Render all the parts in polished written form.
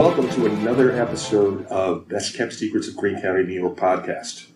Welcome to another episode of Best Kept Secrets of Greene County, New York podcast.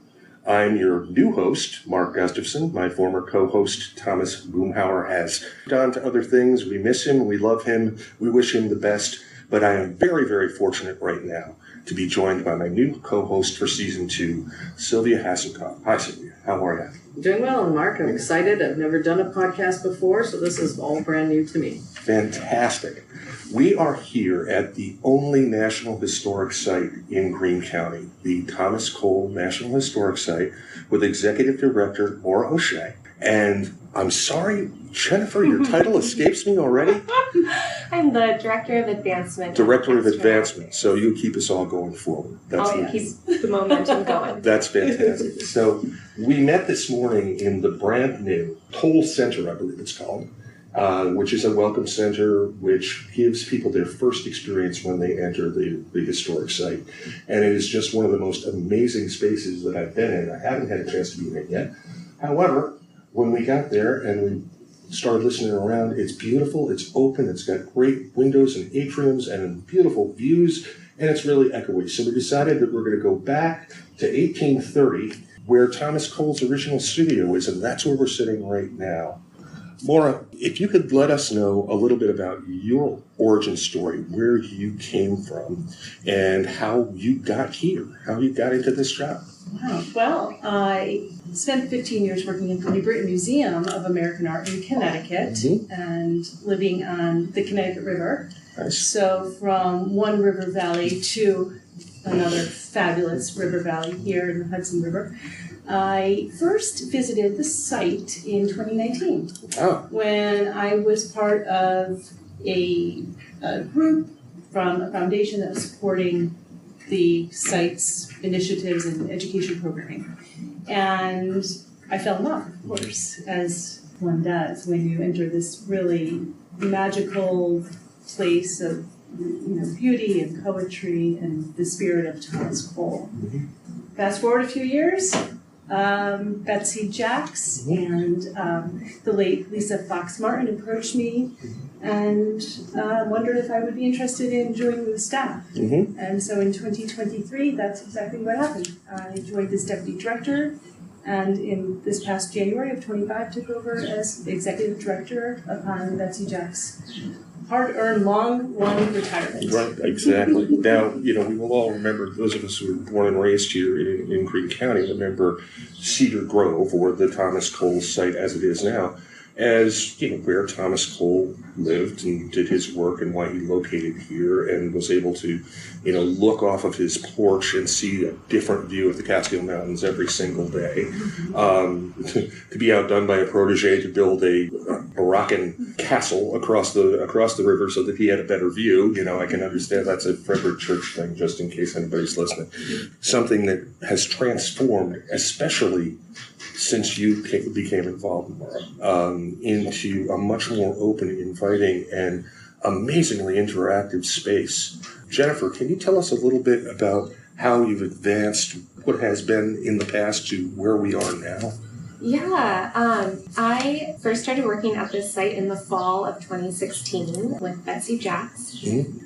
I'm your new host, Mark Gustavson. My former co-host, Thomas Boomhauer, has gone to other things. We miss him. We love him. We wish him the best. But I am very, very fortunate right now to be joined by my new co-host for Season 2, Sylvia Hasenkopf. Hi, Sylvia. How are you? Doing well, Mark. I'm excited. I've never done a podcast before, so this is all brand new to me. Fantastic. We are here at the only National Historic Site in Greene County, the Thomas Cole National Historic Site, with Executive Director Maura O'Shea. And I'm sorry, Jennifer, your title escapes me already? I'm the Director of Advancement. Director of Advancement. So you keep us all going forward. I'll keep the momentum going. That's fantastic. So we met this morning in the brand new Cole Center, I believe it's called, which is a welcome center which gives people their first experience when they enter the historic site. And it is just one of the most amazing spaces that I've been in. I haven't had a chance to be in it yet. However, when we got there and we started listening around, it's beautiful, it's open, it's got great windows and atriums and beautiful views, and it's really echoey. So we decided that we're going to go back to 1830, where Thomas Cole's original studio is, and that's where we're sitting right now. Maura, if you could let us know a little bit about your origin story, where you came from, and how you got here, how you got into this job. Wow. Well, I spent 15 years working at the New Britain Museum of American Art in Connecticut and living on the Connecticut River. Nice. So from one river valley to another fabulous river valley here in the Hudson River. I first visited the site in 2019 when I was part of a group from a foundation that was supporting the site's initiatives and education programming. And I fell in love, of course, as one does when you enter this really magical place of beauty and poetry and the spirit of Thomas Cole. Fast forward a few years, Betsy Jacks and the late Lisa Fox Martin approached me and wondered if I would be interested in joining the staff. And so in 2023, that's exactly what happened. I joined as deputy director, and in this past January of 25 took over as executive director upon Betsy Jacks' hard-earned, long retirement. Right, exactly. Now, we will all remember, those of us who were born and raised here in Greene County, remember Cedar Grove, or the Thomas Cole site as it is now, as where Thomas Cole lived and did his work and why he located here and was able to look off of his porch and see a different view of the Catskill Mountains every single day. To be outdone by a protege to build a Moroccan castle across the river so that he had a better view. I can understand that's a Frederick Church thing, just in case anybody's listening. Something that has transformed, especially since you became involved, Maura, into a much more open, inviting, and amazingly interactive space. Jennifer, can you tell us a little bit about how you've advanced what has been in the past to where we are now? Yeah, I first started working at this site in the fall of 2016 with Betsy Jacks.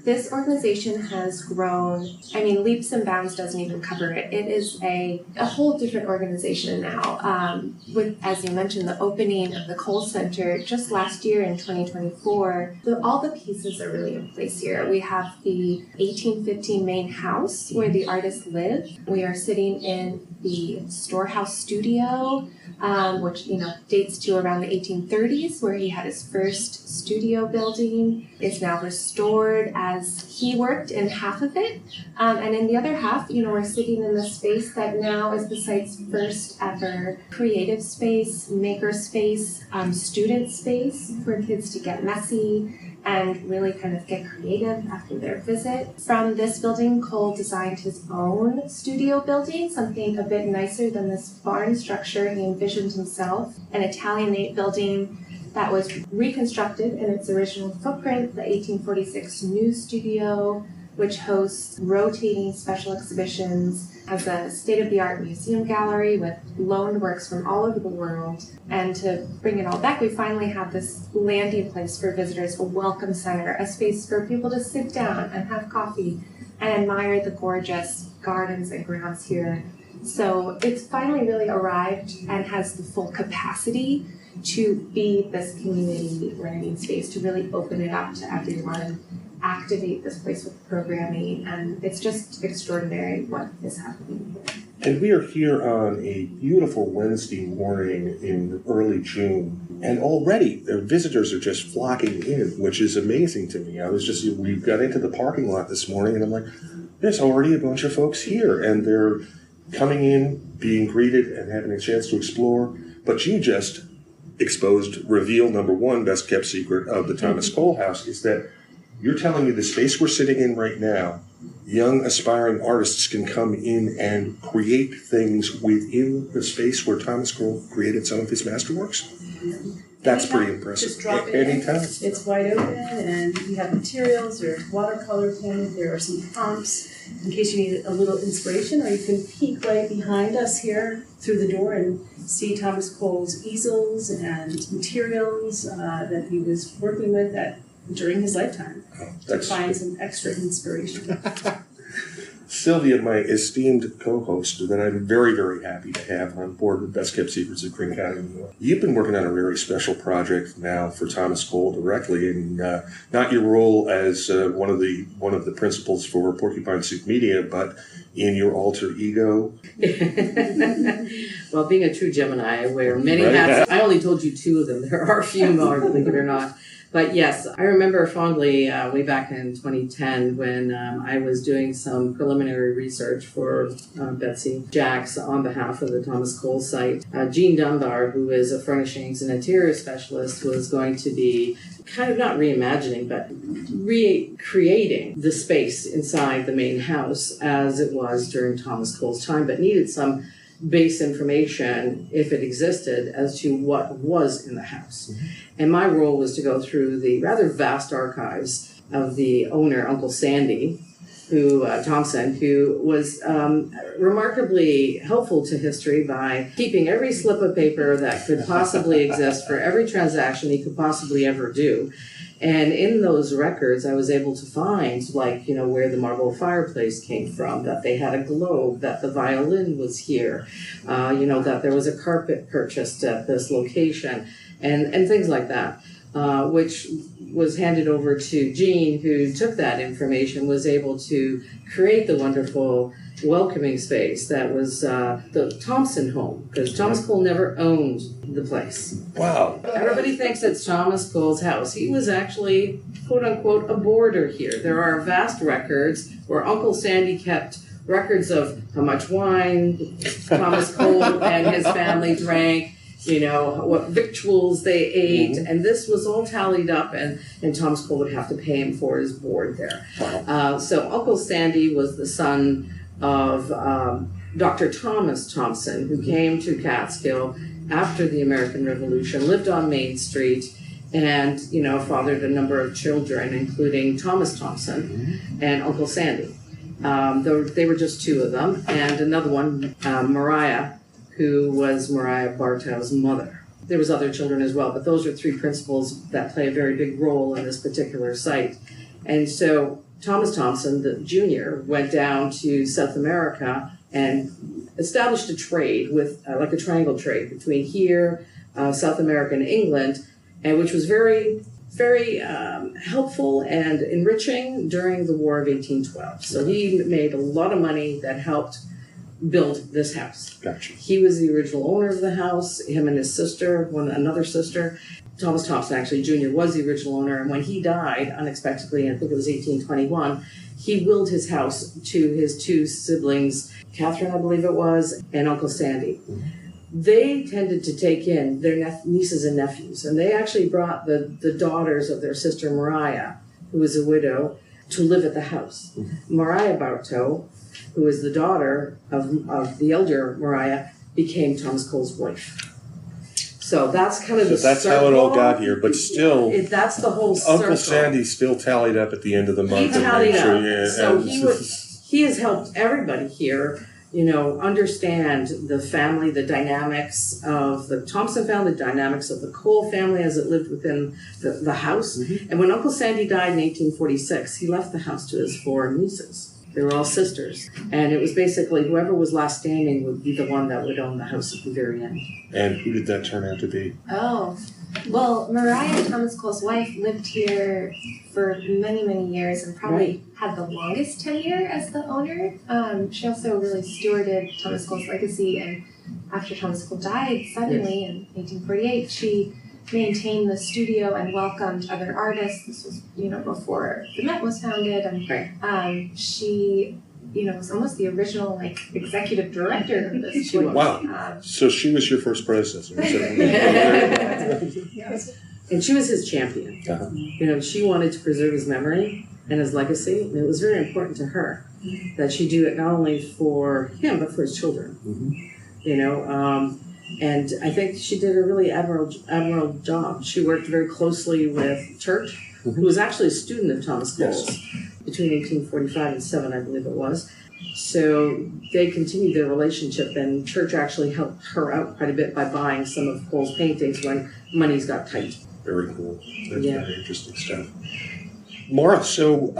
This organization has grown, leaps and bounds doesn't even cover it. It is a whole different organization now. With, as you mentioned, the opening of the Cole Center just last year in 2024, all the pieces are really in place here. We have the 1850 main house where the artists live. We are sitting in the storehouse studio, which dates to around the 1830s, where he had his first studio building. It's now restored as he worked in half of it, and in the other half, we're sitting in the space that now is the site's first ever creative space, maker space, student space for kids to get messy and really kind of get creative after their visit. From this building, Cole designed his own studio building, something a bit nicer than this barn structure he envisioned himself, an Italianate building that was reconstructed in its original footprint, the 1846 new studio, which hosts rotating special exhibitions, has a state-of-the-art museum gallery with loaned works from all over the world. And to bring it all back, we finally have this landing place for visitors, a welcome center, a space for people to sit down and have coffee and admire the gorgeous gardens and grounds here. So it's finally really arrived and has the full capacity to be this community learning space, to really open it up to everyone, activate this place with programming, and it's just extraordinary what is happening here. And we are here on a beautiful Wednesday morning in early June, and already the visitors are just flocking in, which is amazing to me. We got into the parking lot this morning, and I'm like, there's already a bunch of folks here, and they're coming in, being greeted, and having a chance to explore. But you just reveal number one, best kept secret of the Thomas Cole House, is that you're telling me the space we're sitting in right now, young aspiring artists can come in and create things within the space where Thomas Cole created some of his masterworks? That's pretty impressive. Just drop it Anytime. in. It's wide open, and you have materials. There's watercolor painted. There are some prompts in case you need a little inspiration, or you can peek right behind us here through the door and see Thomas Cole's easels and materials that he was working with during his lifetime to find some extra inspiration. Sylvia, my esteemed co-host, that I'm very, very happy to have on board with Best Kept Secrets of Greene County, New York. You've been working on a very special project now for Thomas Cole directly, and not your role as one of the principals for Porcupine Soup Media, but in your alter ego. Well, being a true Gemini, I wear many hats. I only told you 2 of them. There are a few more, believe it or not. But yes, I remember fondly way back in 2010 when I was doing some preliminary research for Betsy Jacks on behalf of the Thomas Cole site. Jean Dunbar, who is a furnishings and interior specialist, was going to be kind of not reimagining, but recreating the space inside the main house as it was during Thomas Cole's time, but needed some base information, if it existed, as to what was in the house. Mm-hmm. And my role was to go through the rather vast archives of the owner, Uncle Sandy, Thompson, who was remarkably helpful to history by keeping every slip of paper that could possibly exist for every transaction he could possibly ever do. And in those records, I was able to find, where the marble fireplace came from, that they had a globe, that the violin was here, that there was a carpet purchased at this location, and things like that, which was handed over to Jean, who took that information, was able to create the wonderful welcoming space that was the Thompson home, because Thomas Cole never owned the place. Wow. Everybody thinks it's Thomas Cole's house. He was actually, quote unquote, a boarder here. There are vast records where Uncle Sandy kept records of how much wine Thomas Cole and his family drank, what victuals they ate, mm-hmm. and this was all tallied up, and Thomas Cole would have to pay him for his board there. Wow. So Uncle Sandy was the son of Dr. Thomas Thompson, who came to Catskill after the American Revolution, lived on Main Street, and fathered a number of children, including Thomas Thompson mm-hmm. and Uncle Sandy. They were just 2 of them, and another one, Maura, who was Maura Bartow's mother. There was other children as well, but those are 3 principals that play a very big role in this particular site. And so Thomas Thompson, the junior, went down to South America and established a trade with, like a triangle trade between here, South America, and England, and which was very, very helpful and enriching during the War of 1812. So he made a lot of money that helped build this house. Gotcha. He was the original owner of the house, him and his sister, another sister. Thomas Thompson, actually, Jr., was the original owner, and when he died unexpectedly, I think it was 1821, he willed his house to his 2 siblings, Catherine, I believe it was, and Uncle Sandy. Mm-hmm. They tended to take in their nieces and nephews, and they actually brought the daughters of their sister, Maura, who was a widow, to live at the house. Mm-hmm. Maura Bartow, who was the daughter of the elder Maura, became Thomas Cole's wife. So that's kind of the that's how it all got here, but still, that's the whole circle. Uncle Sandy still tallied up at the end of the month. He tallied up. Yeah, so he has helped everybody here, understand the family, the dynamics of the Thompson family, the dynamics of the Cole family as it lived within the house. Mm-hmm. And when Uncle Sandy died in 1846, he left the house to his 4 nieces. They were all sisters. And it was basically whoever was last standing would be the one that would own the house at the very end. And who did that turn out to be? Oh, well, Mariah, Thomas Cole's wife, lived here for many, many years and probably had the longest tenure as the owner. She also really stewarded Thomas Cole's legacy, and after Thomas Cole died suddenly in 1848, she maintained the studio and welcomed other artists. This was, before the Met was founded, and she, was almost the original executive director of this. Wow! So she was your first predecessor. And she was his champion. Uh-huh. She wanted to preserve his memory and his legacy, and it was very important to her that she do it not only for him but for his children. Mm-hmm. And I think she did a really admirable job. She worked very closely with Church, who was actually a student of Thomas Cole's between 1845 and 7, I believe it was. So they continued their relationship, and Church actually helped her out quite a bit by buying some of Cole's paintings when monies got tight. Very cool. That's very interesting stuff. Maura, so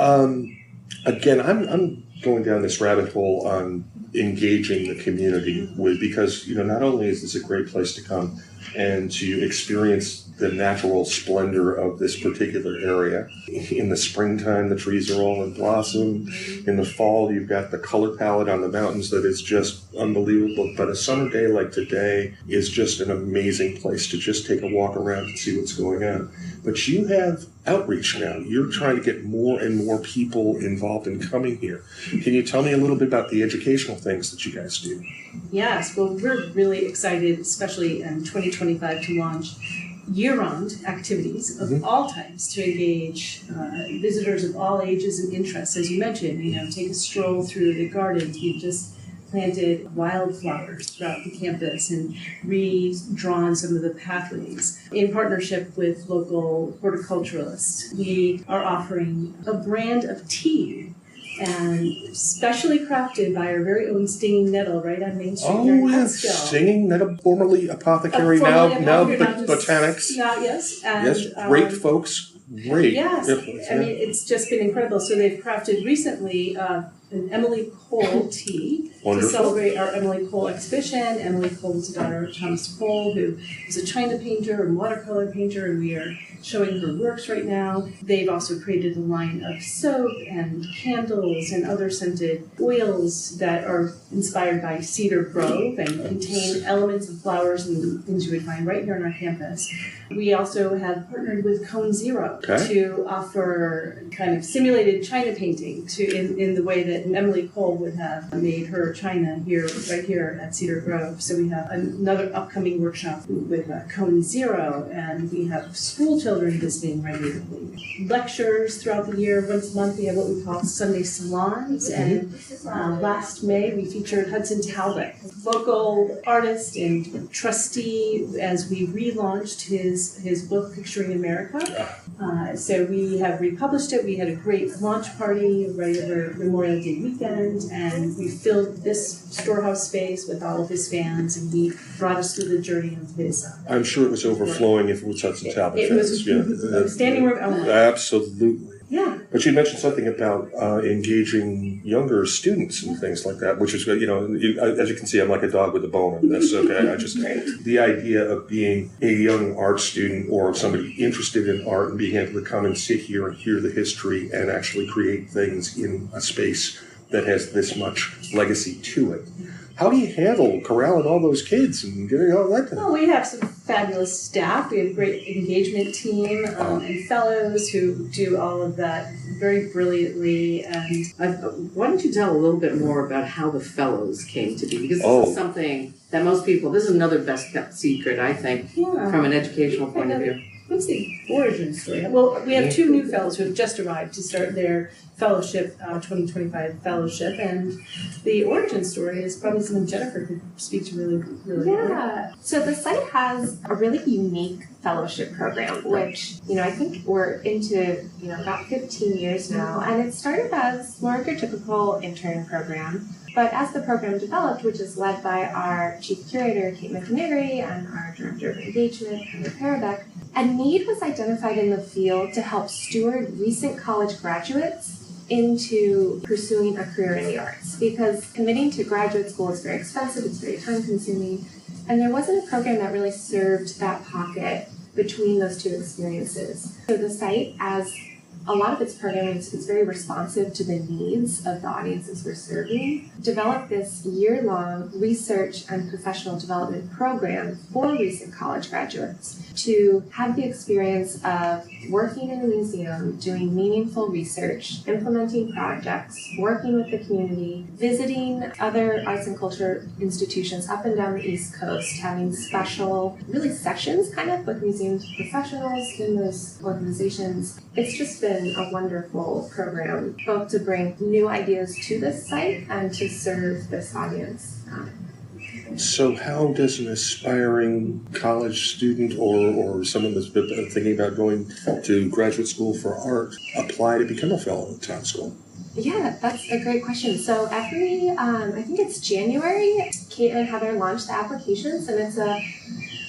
again, I'm going down this rabbit hole on engaging the community because not only is this a great place to come and to experience the natural splendor of this particular area. In the springtime, the trees are all in blossom. In the fall, you've got the color palette on the mountains that is just unbelievable. But a summer day like today is just an amazing place to just take a walk around and see what's going on. But you have outreach now. You're trying to get more and more people involved in coming here. Can you tell me a little bit about the educational things that you guys do? Yes, well, we're really excited, especially in 2025, to launch year-round activities of all types to engage visitors of all ages and interests. As you mentioned, take a stroll through the gardens. We've just planted wildflowers throughout the campus and redrawn some of the pathways. In partnership with local horticulturalists, we are offering a brand of tea and specially crafted by our very own Stinging Nettle right on Main Street here in Catskill. Stinging Nettle, formerly apothecary, now botanics. Yes. And, yes, great folks. Great. Yes, I mean, it's just been incredible. So they've crafted recently an Emily Cole tea to celebrate our Emily Cole exhibition. Emily Cole was the daughter of Thomas Cole, who is a China painter and watercolor painter, and we are showing her works right now. They've also created a line of soap and candles and other scented oils that are inspired by Cedar Grove and contain elements of flowers and things you would find right here on our campus. We also have partnered with Cone Zero to offer kind of simulated China painting in the way that Emily Cole would have made her China right here at Cedar Grove. So we have another upcoming workshop with Cone Zero, and we have school children visiting regularly. Lectures throughout the year. Once a month we have what we call Sunday salons, and last May we featured Hudson Talbot, local artist and trustee, as we relaunched his book Picturing America. So we have republished it. We had a great launch party right over Memorial Day weekend, and we filled this storehouse space with all of his fans, and he brought us through the journey of his. I'm sure it was overflowing if it was Hudson Talbot. It was standing room only. Absolutely. Yeah. But you mentioned something about engaging younger students and things like that, which is, as you can see, I'm like a dog with a bone on this. Okay, the idea of being a young art student or somebody interested in art and being able to come and sit here and hear the history and actually create things in a space that has this much legacy to it. How do you handle corralling all those kids and getting all that done? Well, we have some fabulous staff. We have a great engagement team and fellows who do all of that very brilliantly. And why don't you tell a little bit more about how the fellows came to be? Because this is something that most people, this is another best kept secret, I think, from an educational point of view. What's the origin story? Well, we have two new fellows who have just arrived to start their fellowship, 2025 fellowship, and the origin story is probably something Jennifer could speak to really well. Yeah. So the site has a really unique fellowship program, which, I think we're into, about 15 years now, and it started as more of your typical intern program. But as the program developed, which is led by our chief curator, Kate McNary, and our director of engagement, Heather Parabeck, a need was identified in the field to help steward recent college graduates into pursuing a career in the arts. Because committing to graduate school is very expensive, it's very time consuming, and there wasn't a program that really served that pocket between those two experiences. So the site, as a lot of its programming is very responsive to the needs of the audiences we're serving, developed this year-long research and professional development program for recent college graduates to have the experience of working in a museum, doing meaningful research, implementing projects, working with the community, visiting other arts and culture institutions up and down the East Coast, having special, really sessions kind of with museum professionals in those organizations. It's just been a wonderful program, both to bring new ideas to this site and to serve this audience. So how does an aspiring college student or someone that's been thinking about going to graduate school for art apply to become a fellow at Thompson School? Yeah, that's a great question. So every, I think it's January, Kate and Heather launch the applications, and it's a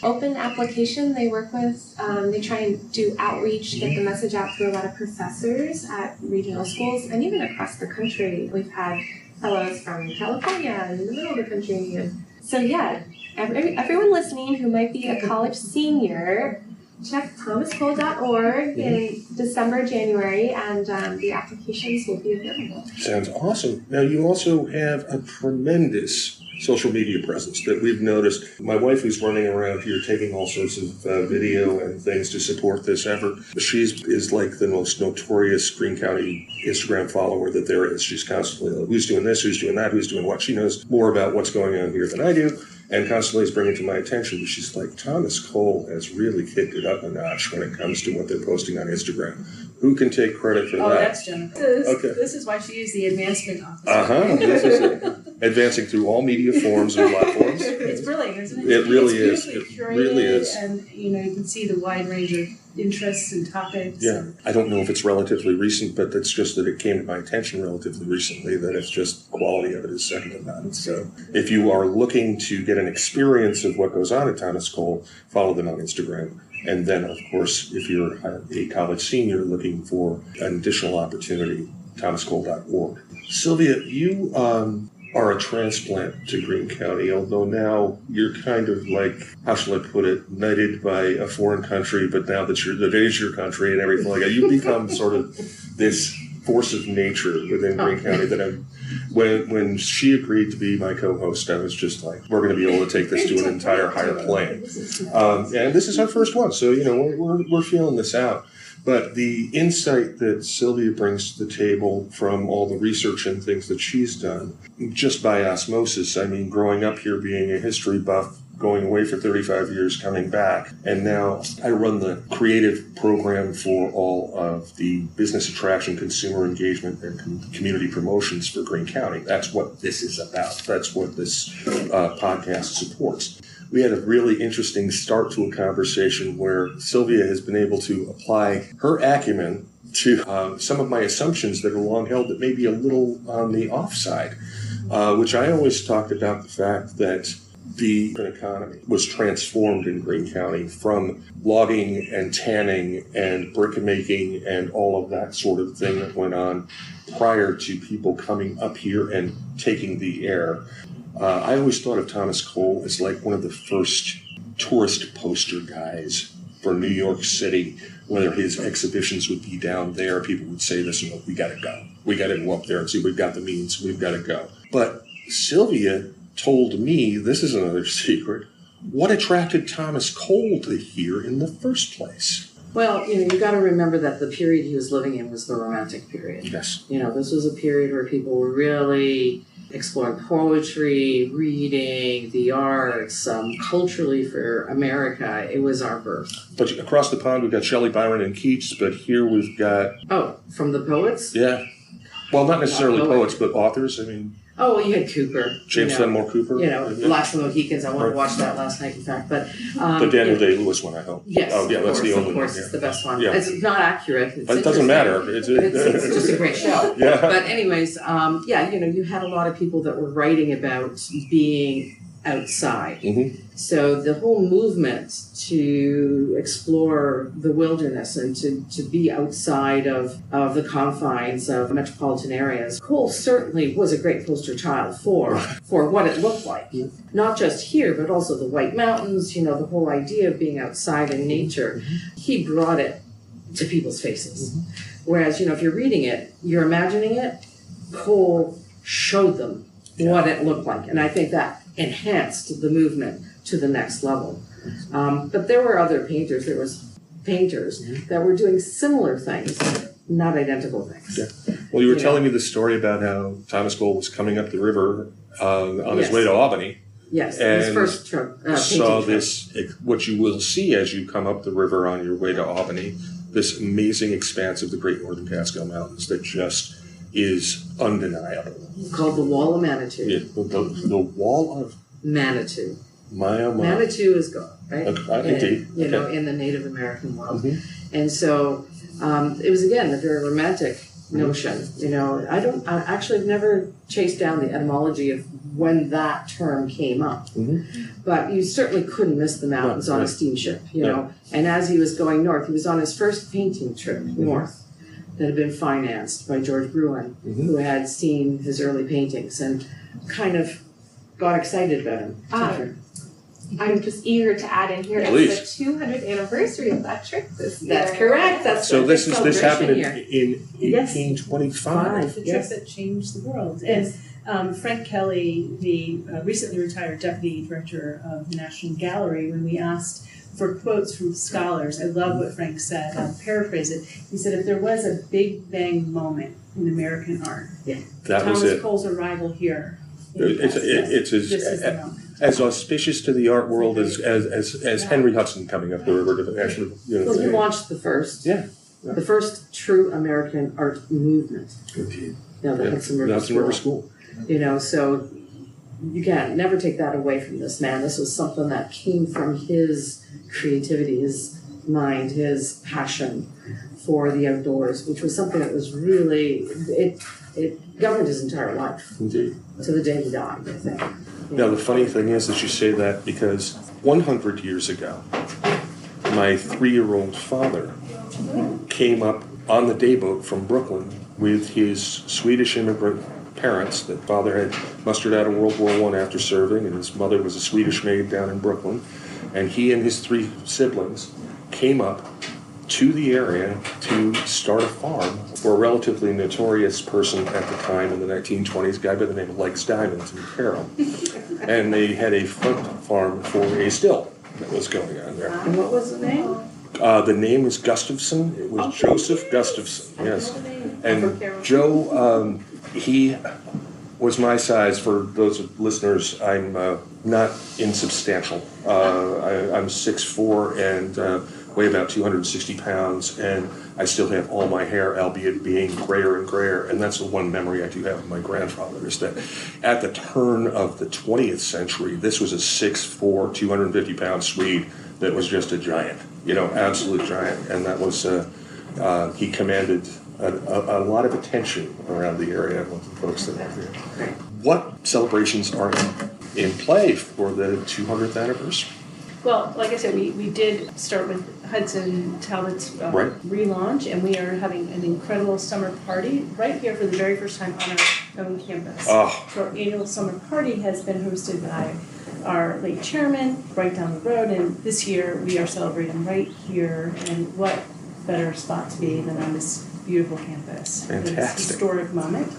open application. They work with, they try and do outreach, get the message out to a lot of professors at regional schools, and even across the country. We've had fellows from California and the middle of the country. And so yeah, everyone listening who might be a college senior, check thomascole.org in December, January, and the applications will be available. Sounds awesome. Now, you also have a tremendous social media presence that we've noticed. My wife, who's running around here taking all sorts of video and things to support this effort, she is like the most notorious Greene County Instagram follower that there is. She's constantly like, who's doing this, who's doing that, who's doing what. She knows more about what's going on here than I do, and constantly is bringing it to my attention. But she's like, Thomas Cole has really kicked it up a notch when it comes to what they're posting on Instagram. Who can take credit for that? Oh, that's Jennifer. This is why she is the advancement officer. This is it. Advancing through all media forms and platforms. It's brilliant, isn't it? It really is. It It really is. And, you can see the wide range of interests and topics. Yeah. I don't know if it's relatively recent, but it's just that it came to my attention relatively recently that it's just quality of it is second to none. So if you are looking to get an experience of what goes on at Thomas Cole, follow them on Instagram. And then, of course, if you're a college senior looking for an additional opportunity, thomascole.org. Sylvia, you are a transplant to Greene County, although now you're kind of like, how shall I put it, knighted by a foreign country, but now that it is your country and everything like that, you become sort of this force of nature within Greene County that when she agreed to be my co-host, I was just like, we're going to be able to take this to an entire higher plane. And this is our first one, so, we're feeling this out. But the insight that Sylvia brings to the table from all the research and things that she's done, just by osmosis, growing up here, being a history buff, going away for 35 years, coming back, and now I run the creative program for all of the business attraction, consumer engagement, and community promotions for Greene County. That's what this is about. That's what this podcast supports. We had a really interesting start to a conversation where Sylvia has been able to apply her acumen to some of my assumptions that are long held that may be a little on the offside, which I always talked about the fact that the economy was transformed in Greene County from logging and tanning and brick making and all of that sort of thing that went on prior to people coming up here and taking the air. I always thought of Thomas Cole as like one of the first tourist poster guys for New York City. Whether his exhibitions would be down there, people would say this, we got to go. We got to go up there and see we've got the means. We've got to go. But Sylvia told me, this is another secret, what attracted Thomas Cole to here in the first place? Well, you got to remember that the period he was living in was the Romantic period. Yes. This was a period where people were really exploring poetry, reading, the arts, culturally for America. It was our birth. But across the pond, we've got Shelley, Byron, and Keats, but here we've got... Oh, from the poets? Yeah. Well, not necessarily poets, but authors. I mean... Oh, well, you had Cooper. James Fenimore Cooper. Last of the Mohicans. I wanted to watch that last night, in fact. But the Daniel Day-Lewis one, I hope. Yes. Oh, yeah, that's the only one. Of course, it's the best one. Yeah. It's not accurate. It's it doesn't matter. It's just a great show. Yeah. But anyways, you had a lot of people that were writing about being outside. Mm-hmm. So the whole movement to explore the wilderness and to be outside of the confines of metropolitan areas, Cole certainly was a great poster child for what it looked like. Not just here, but also the White Mountains, the whole idea of being outside in nature. He brought it to people's faces. Whereas, if you're reading it, you're imagining it, Cole showed them what it looked like. And I think that enhanced the movement to the next level. But there were other painters. There was painters that were doing similar things, not identical things. Yeah. Well, you were telling me the story about how Thomas Cole was coming up the river on his way to Albany. Yes, and his first trip. Saw this, what you will see as you come up the river on your way to Albany, this amazing expanse of the Great Northern Catskill Mountains that just is undeniable. Called the Wall of Manitou. Yeah, the Wall of Manitou. My. Manitou is God, right? Indeed. In the Native American world. And so it was, again, a very romantic notion. I actually never chased down the etymology of when that term came up. But you certainly couldn't miss the mountains on a steamship, And as he was going north, he was on his first painting trip north that had been financed by George Bruin, who had seen his early paintings and kind of got excited about him. I'm just eager to add in here. It's the 200th anniversary of that trip this year. That's correct. This happened in 1825. The trip that changed the world. And Frank Kelly, the recently retired deputy director of the National Gallery, when we asked for quotes from scholars, I love what Frank said. I'll paraphrase it. He said, if there was a big bang moment in American art, that was it. Thomas Cole's arrival here. It's as auspicious to the art world as Henry Hudson coming up the river to actually. Well, he launched the first. The first true American art movement. Indeed. The Hudson River School. So you can't never take that away from this man. This was something that came from his creativity, his mind, his passion for the outdoors, which was something that was really it governed his entire life. Indeed. To the day he died, I think. Now, the funny thing is that you say that because 100 years ago, my 3-year-old father came up on the dayboat from Brooklyn with his Swedish immigrant parents. That father had mustered out of World War I after serving, and his mother was a Swedish maid down in Brooklyn. And he and his 3 siblings came up to the area to start a farm for a relatively notorious person at the time in the 1920s, a guy by the name of Legs Diamonds in Carroll. And they had a front farm for a still that was going on there. And what was the name? The name was Gustavson. It was Joseph Gustavson, yes. And Joe, he was my size. For those listeners, I'm not insubstantial. I'm 6'4" and weigh about 260 pounds, and I still have all my hair, albeit being grayer and grayer. And that's the one memory I do have of my grandfather, is that at the turn of the 20th century, this was a 6'4", 250-pound Swede that was just a giant, absolute giant. And that was, he commanded a lot of attention around the area with the folks that were there. What celebrations are in play for the 200th anniversary? Well, like I said, we did start with Hudson Talbot's relaunch, and we are having an incredible summer party right here for the very first time on our own campus. So our annual summer party has been hosted by our late chairman right down the road, and this year we are celebrating right here, and what better spot to be than on this beautiful campus. Fantastic. It's a historic moment.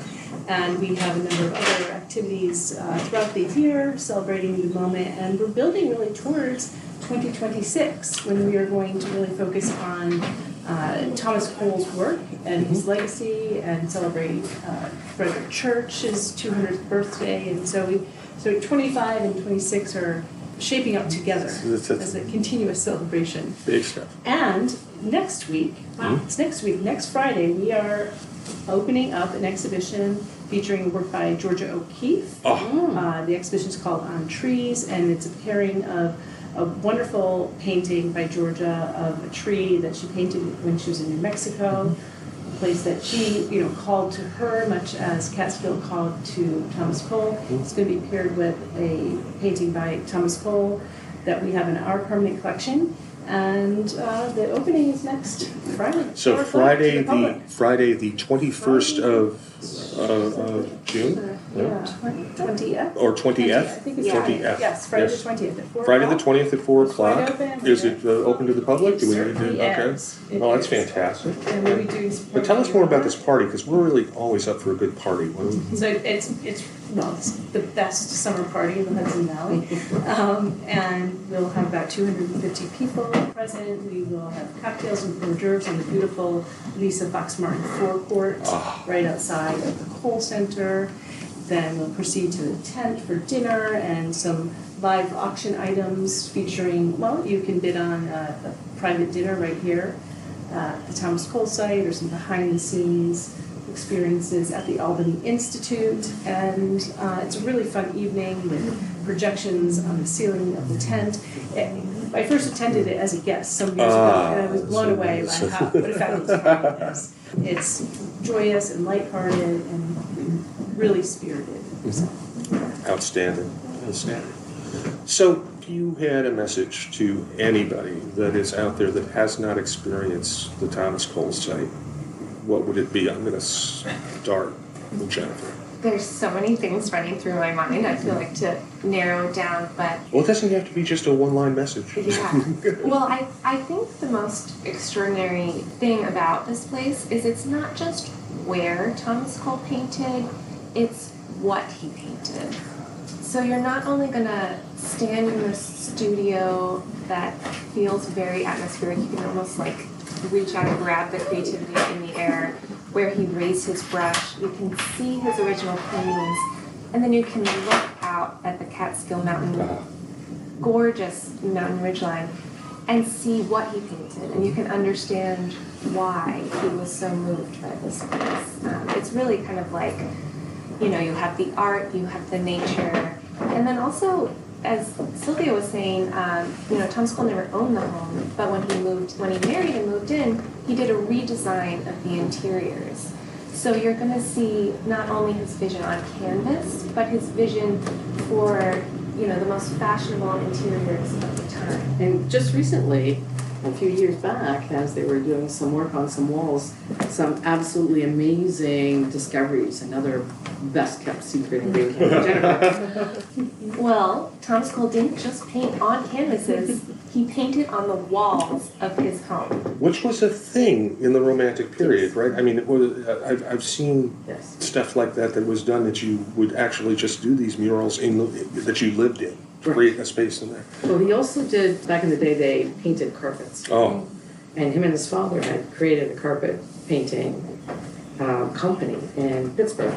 And we have a number of other activities throughout the year celebrating the moment, and we're building really towards 2026, when we are going to really focus on Thomas Cole's work and his legacy, and celebrate Frederick Church's 200th birthday. And so 25 and 26 are shaping up together as a continuous celebration. Big stuff. And next week, next Friday, we are opening up an exhibition featuring work by Georgia O'Keeffe. The exhibition is called On Trees, and it's a pairing of a wonderful painting by Georgia of a tree that she painted when she was in New Mexico, a place that she, called to her, much as Catskill called to Thomas Cole. It's going to be paired with a painting by Thomas Cole that we have in our permanent collection. And the opening is next Friday. So Friday the 21st of June? Yeah, 20th. Or 20th? I think it's 20th. Yes, Friday the 20th at 4 Friday the o'clock. 20th at 4 o'clock. Open. Is it open to the public? It Do we need certainly to? Okay. is. It Well, that's is. fantastic. And we'll be doing some But tell us more about this party, because we're really always up for a good party. What do we- So it's the best summer party in the Hudson Valley. And we'll have about 250 people present. We will have cocktails and hors d'oeuvres on the beautiful Lisa Fox Martin forecourt right outside of the Cole Center. Then we'll proceed to the tent for dinner and some live auction items featuring, you can bid on a private dinner right here at the Thomas Cole site, or some behind the scenes experiences at the Albany Institute. And it's a really fun evening with projections on the ceiling of the tent. I first attended it as a guest some years ago, and I was blown away by what a fabulous party it is. It's joyous and lighthearted and really spirited. So. Outstanding. So, if you had a message to anybody that is out there that has not experienced the Thomas Cole site, what would it be? I'm going to start with Jennifer. There's so many things running through my mind. I feel like to narrow it down, but... Well, it doesn't have to be just a one-line message. Yeah. Well, I think the most extraordinary thing about this place is it's not just where Thomas Cole painted, it's what he painted. So you're not only going to stand in this studio that feels very atmospheric, you can almost reach out and grab the creativity in the air, where he raised his brush. You can see his original paintings, and then you can look out at the Catskill Mountain, gorgeous mountain ridgeline, and see what he painted, and you can understand why he was so moved by this place. It's really kind of like, you have the art, you have the nature, and then also, as Sylvia was saying, Thomas Cole never owned the home, but when he married and moved in, he did a redesign of the interiors. So you're going to see not only his vision on canvas, but his vision for, the most fashionable interiors of the time. And just recently, a few years back, as they were doing some work on some walls, some absolutely amazing discoveries, another best-kept secret in Greene County. Jennifer. Well, Thomas Cole didn't just paint on canvases, he painted on the walls of his home. Which was a thing in the Romantic period, right? I mean, it was, I've seen stuff like that was done, that you would actually just do these murals that you lived in. Create a space in there. Well, he also did, back in the day, they painted carpets. Oh. And him and his father had created a carpet painting company in Pittsburgh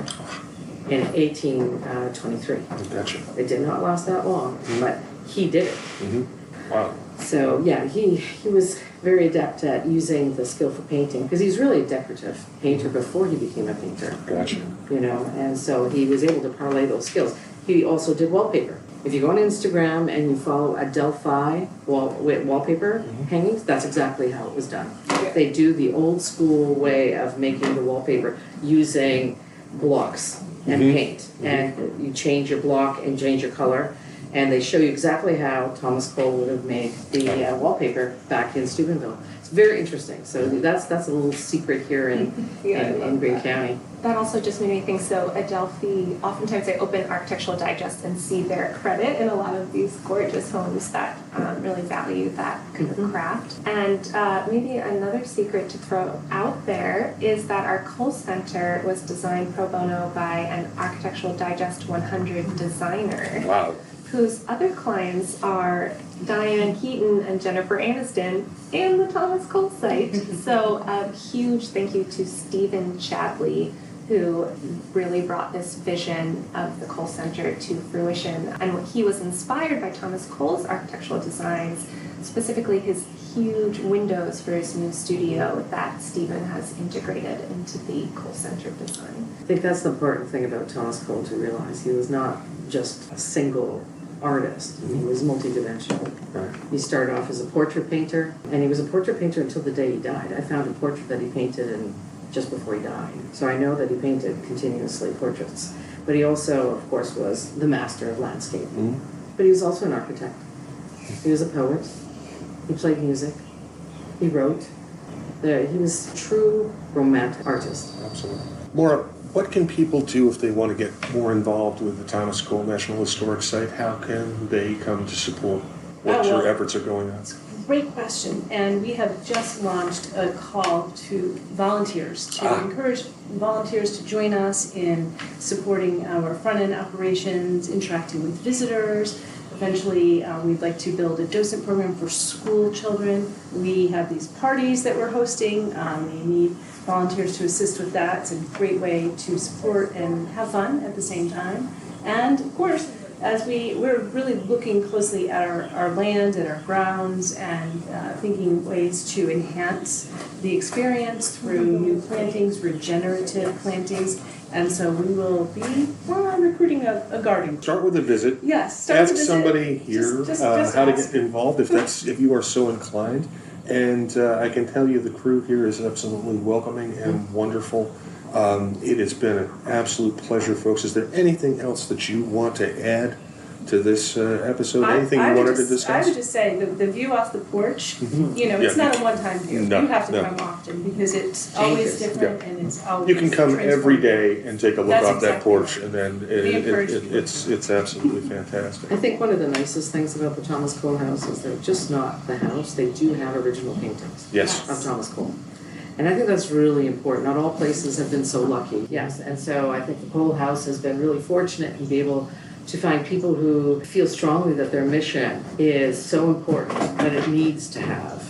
in 1823. Gotcha. It did not last that long, but he did it. Mm-hmm. Wow. So, yeah, he was very adept at using the skill for painting, because he's really a decorative painter before he became a painter. Gotcha. And so he was able to parlay those skills. He also did wallpaper. If you go on Instagram and you follow Adelphi wallpaper hangings, that's exactly how it was done. They do the old school way of making the wallpaper using blocks and paint. And you change your block and change your color. And they show you exactly how Thomas Cole would have made the wallpaper back in Steubenville. It's very interesting. So that's a little secret here in Greene County. That also just made me think, so Adelphi, oftentimes I open Architectural Digest and see their credit in a lot of these gorgeous homes that really value that kind of craft. And maybe another secret to throw out there is that our Cole Center was designed pro bono by an Architectural Digest 100 designer. Wow. whose other clients are Diane Keaton and Jennifer Aniston and the Thomas Cole site. So a huge thank you to Stephen Chadley, who really brought this vision of the Cole Center to fruition. And he was inspired by Thomas Cole's architectural designs, specifically his huge windows for his new studio that Stephen has integrated into the Cole Center design. I think that's the important thing about Thomas Cole to realize. He was not just a single artist. He was multidimensional. Right. He started off as a portrait painter, and he was a portrait painter until the day he died. I found a portrait that he painted just before he died. So I know that he painted continuously portraits. But he also, of course, was the master of landscape. Mm-hmm. But he was also an architect. He was a poet. He played music. He wrote. He was a true romantic artist. Absolutely. Maura, what can people do if they want to get more involved with the Thomas Cole National Historic Site? How can they come to support what your efforts are going on? Great question, and we have just launched a call to volunteers to encourage volunteers to join us in supporting our front-end operations, interacting with visitors. Eventually, we'd like to build a docent program for school children. We have these parties that we're hosting. We need volunteers to assist with that. It's a great way to support and have fun at the same time. And of course, as we're really looking closely at our land and our grounds and thinking ways to enhance the experience through new plantings, regenerative plantings. And so we will be recruiting a garden. Start with a visit. Yes. Ask somebody here just how to get involved if you are so inclined. And I can tell you the crew here is absolutely welcoming and wonderful. It has been an absolute pleasure, folks. Is there anything else that you want to add to this episode? Anything you wanted to discuss? I would just say the view off the porch, it's not a one-time view. No, you have to come often because it's always different and it's always you can come every day and take a look off that porch, right. And then it's absolutely fantastic. I think one of the nicest things about the Thomas Cole house is they're just not the house. They do have original paintings of Thomas Cole. And I think that's really important. Not all places have been so lucky. Yes, and so I think the Cole House has been really fortunate to be able to find people who feel strongly that their mission is so important that it needs to have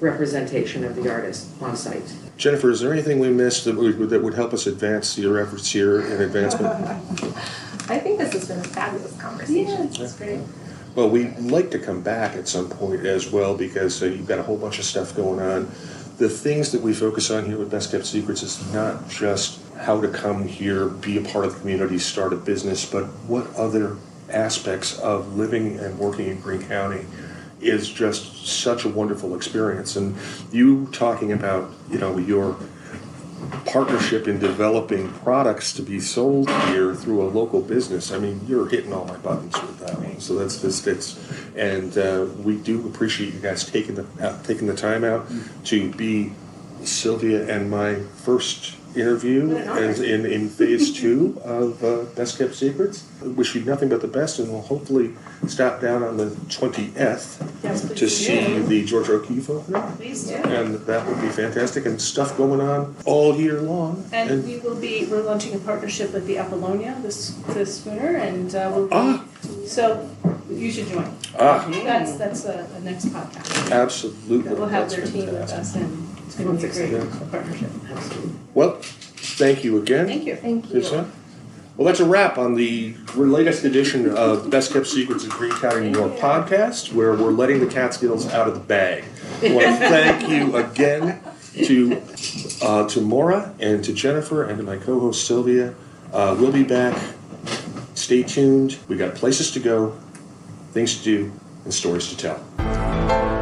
representation of the artist on site. Jennifer, is there anything we missed that would help us advance your efforts here in advancement? I think this has been a fabulous conversation. Yeah, that's great. Well, we'd like to come back at some point as well because you've got a whole bunch of stuff going on. The things that we focus on here with Best Kept Secrets is not just how to come here, be a part of the community, start a business, but what other aspects of living and working in Greene County is just such a wonderful experience. And you talking about, your partnership in developing products to be sold here through a local business. I mean, you're hitting all my buttons with that one. So that's and we do appreciate you guys taking the time out to be Sylvia and my first interview in phase 2 of Best Kept Secrets. I wish you nothing but the best, and we'll hopefully stop down on the 20th to see the George O'Keeffe opening. Please do. And that would be fantastic, and stuff going on all year long. And we're launching a partnership with the Apollonia this winter, and so you should join. That's a next podcast. Absolutely. We'll have their team with us, and it's going to be a great partnership. Absolutely. Well, thank you again. Thank you. Thank you. Well, that's a wrap on the latest edition of Best Kept Secrets in Greene County, New York podcast, where we're letting the Catskills out of the bag. I want to thank you again to Maura and to Jennifer and to my co-host Sylvia. We'll be back. Stay tuned. We got places to go, things to do, and stories to tell.